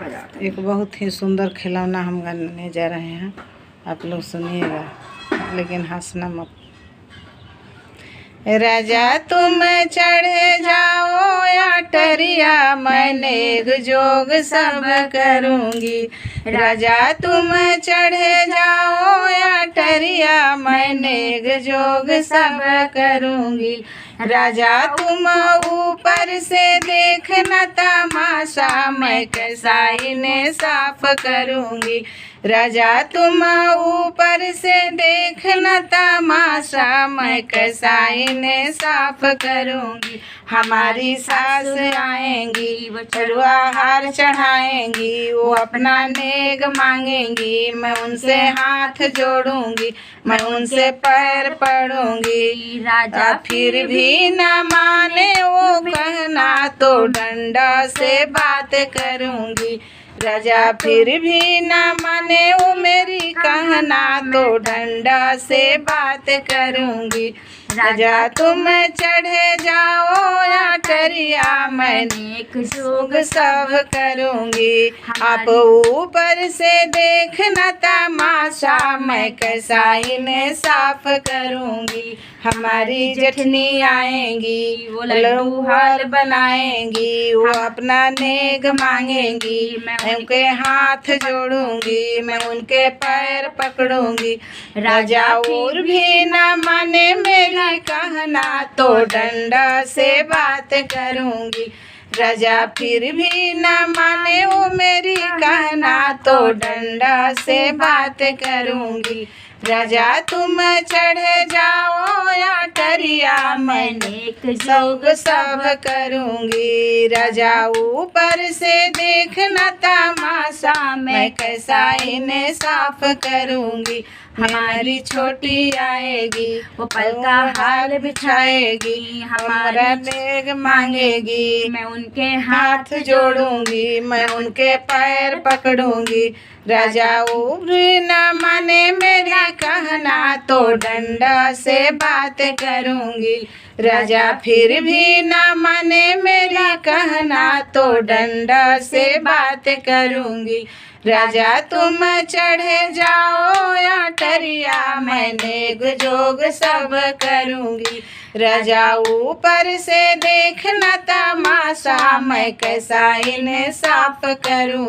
एक बहुत ही सुंदर खिलौना हम गाने जा रहे हैं, आप लोग सुनिएगा लेकिन हंसना मत। राजा तुम चढ़े जाओ या टरिया, मैं नेग जोग सब करूँगी। राजा तुम चढ़े जाओ या टरिया, मैं नेग जोग सब करूँगी। राजा तुम ऊपर से देखना तमाशा, मैं कैसा इन्हें साफ करूँगी। राजा तुम ऊपर से देखना तमाशा, मैं कैसा इन्हें साफ करूँगी। हमारी सास आएंगी, बछड़ुआ हार चढ़ाएंगी, वो अपना नेग मांगेंगी, मैं उनसे हाथ जोड़ूंगी, मैं उनसे पैर पड़ूंगी। राजा फिर भी न माने वो कहना, तो डंडा से बात करूंगी। राजा फिर भी न माने वो मेरी कहना, तो डंडा से बात करूंगी। राजा तुम चढ़े जाओ या टरिया, मैं नेक जोग सब करूंगी। आप ऊपर से देखना तमाशा, मैं कैसा इन्हें साफ करूंगी। हमारी जेठनी आएंगी, वो लड्डू हार बनाएंगी, वो अपना नेग मांगेंगी, मैं उनके हाथ जोड़ूंगी, मैं उनके पैर पकड़ूंगी। राजा और भी न माने मेरी कहना, तो डंडा से बात करूंगी। राजा फिर भी न माने वो मेरी कहना, तो डंडा से बात करूंगी। राजा तुम चढ़े जाओ या टरिया, मैं नेक जोग सब करूंगी। राजा ऊपर से देखना तमाशा, मैं कैसा इन्हें साफ करूंगी। हमारी छोटी आएगी, वो पल का हाल बिछाएगी, हमारा नेग मांगेगी, मैं उनके हाथ जोड़ूंगी, मैं उनके पैर पकड़ूंगी। राजा उब्र न माने मेरा कहना, तो डंडा से बात करूंगी। राजा फिर भी न माने मेरा कहना, तो डंडा से बात करूंगी। राजा तुम चढ़े जाओ या टरिया, मैं नेग जोग सब करूंगी। राजा ऊपर से देखना तमाशा, मैं कैसा इन्हें साफ करूं।